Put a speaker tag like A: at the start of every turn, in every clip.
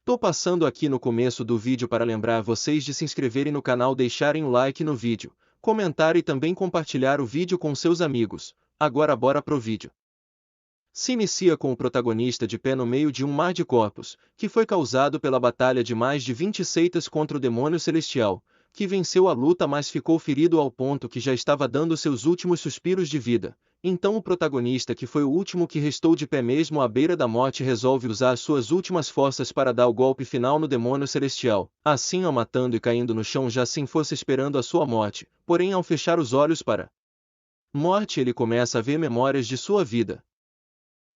A: Tô passando aqui no começo do vídeo para lembrar vocês de se inscreverem no canal, deixarem o like no vídeo, comentar e também compartilhar o vídeo com seus amigos. Agora bora pro vídeo. Se inicia com o protagonista de pé no meio de um mar de corpos, que foi causado pela batalha de mais de 20 seitas contra o demônio celestial, que venceu a luta mas ficou ferido ao ponto que já estava dando seus últimos suspiros de vida. Então o protagonista, que foi o último que restou de pé mesmo à beira da morte, resolve usar suas últimas forças para dar o golpe final no demônio celestial, assim o matando e caindo no chão já sem força esperando a sua morte. Porém, ao fechar os olhos para morte, ele começa a ver memórias de sua vida.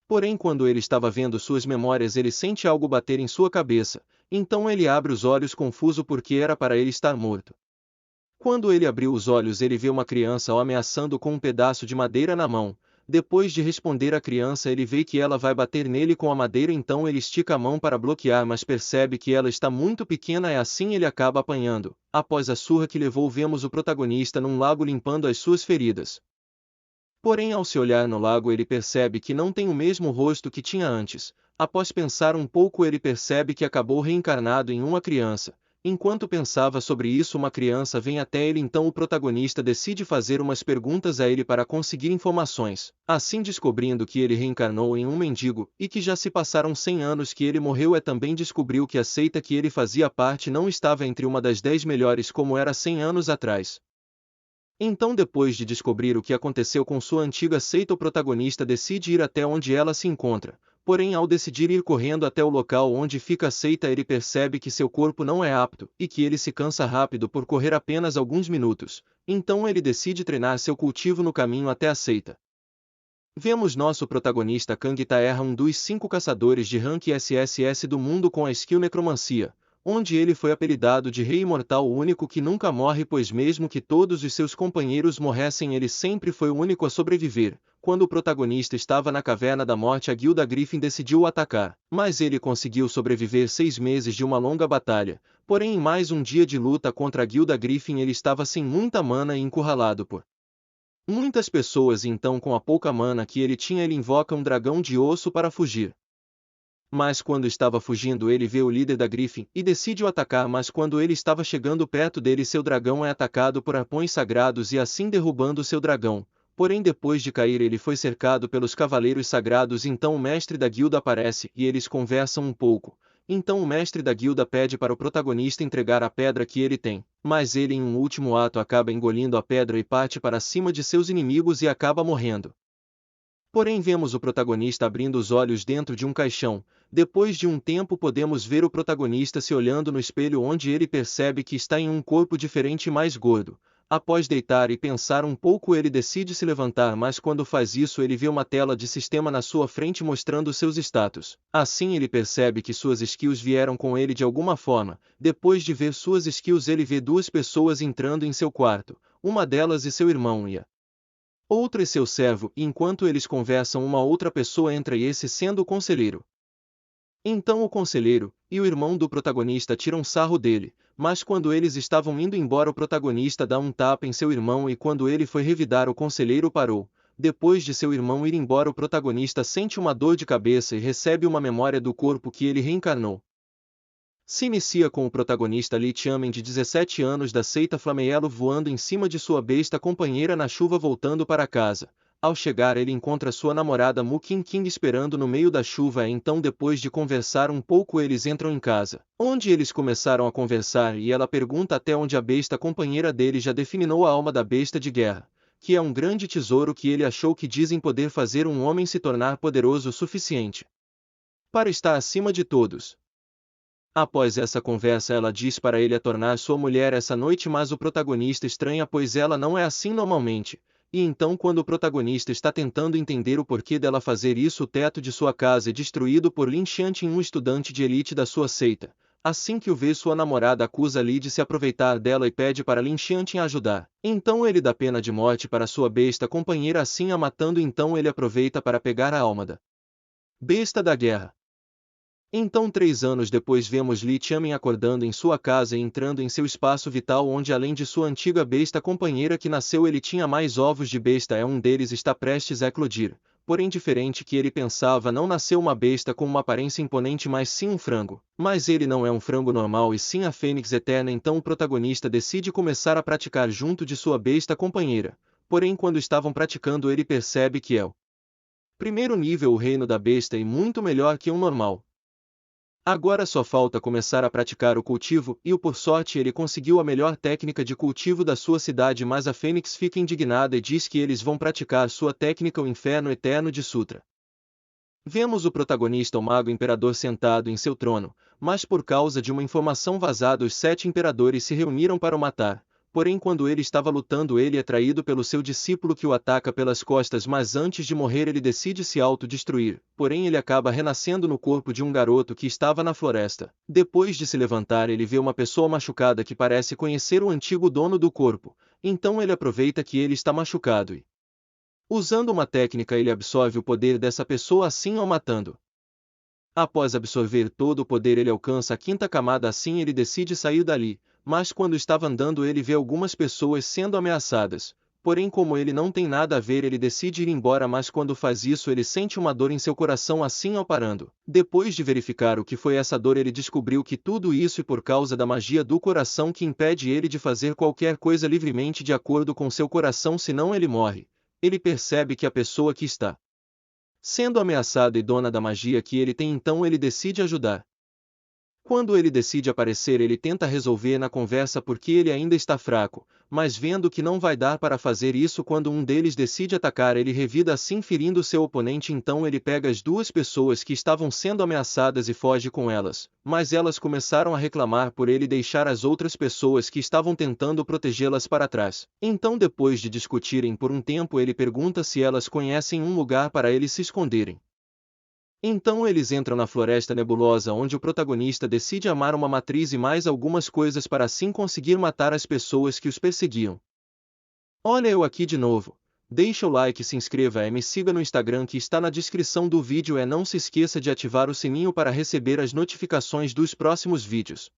A: Porém, quando ele estava vendo suas memórias, ele sente algo bater em sua cabeça, então ele abre os olhos confuso porque era para ele estar morto. Quando ele abriu os olhos, ele vê uma criança o ameaçando com um pedaço de madeira na mão. Depois de responder à criança, ele vê que ela vai bater nele com a madeira, então ele estica a mão para bloquear, mas percebe que ela está muito pequena e assim ele acaba apanhando. Após a surra que levou, vemos o protagonista num lago limpando as suas feridas. Porém, ao se olhar no lago, ele percebe que não tem o mesmo rosto que tinha antes. Após pensar um pouco, ele percebe que acabou reencarnado em uma criança. Enquanto pensava sobre isso, uma criança vem até ele, então o protagonista decide fazer umas perguntas a ele para conseguir informações. Assim, descobrindo que ele reencarnou em um mendigo e que já se passaram 100 anos que ele morreu, também descobriu que a seita que ele fazia parte não estava entre uma das 10 melhores como era 100 anos atrás. Então, depois de descobrir o que aconteceu com sua antiga seita, o protagonista decide ir até onde ela se encontra. Porém, ao decidir ir correndo até o local onde fica a seita, ele percebe que seu corpo não é apto e que ele se cansa rápido por correr apenas alguns minutos. Então ele decide treinar seu cultivo no caminho até a seita. Vemos nosso protagonista Kang Taerra, um dos 5 caçadores de rank SSS do mundo com a skill Necromancia, onde ele foi apelidado de Rei Imortal, o único que nunca morre, pois mesmo que todos os seus companheiros morressem, ele sempre foi o único a sobreviver. Quando o protagonista estava na Caverna da Morte, a Guilda Griffin decidiu o atacar, mas ele conseguiu sobreviver 6 meses de uma longa batalha. Porém, em mais um dia de luta contra a Guilda Griffin, ele estava sem muita mana e encurralado por muitas pessoas, então com a pouca mana que ele tinha, ele invoca um dragão de osso para fugir. Mas quando estava fugindo, ele vê o líder da Griffin e decide o atacar, mas quando ele estava chegando perto dele, seu dragão é atacado por arpões sagrados e assim derrubando seu dragão. Porém, depois de cair, ele foi cercado pelos cavaleiros sagrados, então o mestre da guilda aparece e eles conversam um pouco. Então o mestre da guilda pede para o protagonista entregar a pedra que ele tem, mas ele, em um último ato, acaba engolindo a pedra e parte para cima de seus inimigos e acaba morrendo. Porém, vemos o protagonista abrindo os olhos dentro de um caixão. Depois de um tempo, podemos ver o protagonista se olhando no espelho, onde ele percebe que está em um corpo diferente e mais gordo. Após deitar e pensar um pouco, ele decide se levantar, mas quando faz isso, ele vê uma tela de sistema na sua frente mostrando seus status. Assim, ele percebe que suas skills vieram com ele de alguma forma. Depois de ver suas skills, ele vê 2 pessoas entrando em seu quarto. Uma delas e seu irmão e a outra é seu servo, e enquanto eles conversam, uma outra pessoa entra, e esse sendo o conselheiro. Então o conselheiro e o irmão do protagonista tiram sarro dele, mas quando eles estavam indo embora, o protagonista dá um tapa em seu irmão e quando ele foi revidar, o conselheiro parou. Depois de seu irmão ir embora, o protagonista sente uma dor de cabeça e recebe uma memória do corpo que ele reencarnou. Se inicia com o protagonista Li Xiamen, de 17 anos, da seita Flameyelo, voando em cima de sua besta companheira na chuva voltando para casa. Ao chegar, ele encontra sua namorada Mu Qing Qing esperando no meio da chuva. Então, depois de conversar um pouco, eles entram em casa, onde eles começaram a conversar e ela pergunta até onde a besta companheira dele já definiu a alma da besta de guerra, que é um grande tesouro que ele achou que dizem poder fazer um homem se tornar poderoso o suficiente para estar acima de todos. Após essa conversa, ela diz para ele a tornar sua mulher essa noite, mas o protagonista estranha, pois ela não é assim normalmente. E então, quando o protagonista está tentando entender o porquê dela fazer isso, o teto de sua casa é destruído por Lin Xianqing, um estudante de elite da sua seita. Assim que o vê, sua namorada acusa Li de se aproveitar dela e pede para Lin Xianqing ajudar. Então ele dá pena de morte para sua besta companheira, assim a matando. Então ele aproveita para pegar a alma da besta da guerra. Então 3 anos depois vemos Li Xiamen acordando em sua casa e entrando em seu espaço vital onde além de sua antiga besta companheira que nasceu ele tinha mais ovos de besta um deles está prestes a eclodir, porém diferente que ele pensava não nasceu uma besta com uma aparência imponente mas sim um frango, mas ele não é um frango normal e sim a fênix eterna então o protagonista decide começar a praticar junto de sua besta companheira, porém quando estavam praticando ele percebe que é o primeiro nível o reino da besta e muito melhor que um normal. Agora só falta começar a praticar o cultivo, e por sorte ele conseguiu a melhor técnica de cultivo da sua cidade mas a Fênix fica indignada e diz que eles vão praticar sua técnica o inferno eterno de Sutra. Vemos o protagonista o mago imperador sentado em seu trono, mas por causa de uma informação vazada os 7 imperadores se reuniram para o matar. Porém quando ele estava lutando ele é traído pelo seu discípulo que o ataca pelas costas mas antes de morrer ele decide se autodestruir, porém ele acaba renascendo no corpo de um garoto que estava na floresta. Depois de se levantar ele vê uma pessoa machucada que parece conhecer o antigo dono do corpo, então ele aproveita que ele está machucado e, usando uma técnica ele absorve o poder dessa pessoa assim ao matando. Após absorver todo o poder ele alcança a 5ª camada assim ele decide sair dali, mas quando estava andando ele vê algumas pessoas sendo ameaçadas, porém como ele não tem nada a ver ele decide ir embora mas quando faz isso ele sente uma dor em seu coração assim ao parando. Depois de verificar o que foi essa dor ele descobriu que tudo isso é por causa da magia do coração que impede ele de fazer qualquer coisa livremente de acordo com seu coração senão ele morre. Ele percebe que a pessoa que está sendo ameaçada e dona da magia que ele tem então ele decide ajudar. Quando ele decide aparecer ele tenta resolver na conversa porque ele ainda está fraco, mas vendo que não vai dar para fazer isso quando um deles decide atacar ele revida assim ferindo seu oponente então ele pega as 2 pessoas que estavam sendo ameaçadas e foge com elas, mas elas começaram a reclamar por ele deixar as outras pessoas que estavam tentando protegê-las para trás. Então depois de discutirem por um tempo ele pergunta se elas conhecem um lugar para eles se esconderem. Então eles entram na floresta nebulosa onde o protagonista decide amar uma matriz e mais algumas coisas para assim conseguir matar as pessoas que os perseguiam. Olha eu aqui de novo. Deixa o like e se inscreva e me siga no Instagram que está na descrição do vídeo e não se esqueça de ativar o sininho para receber as notificações dos próximos vídeos.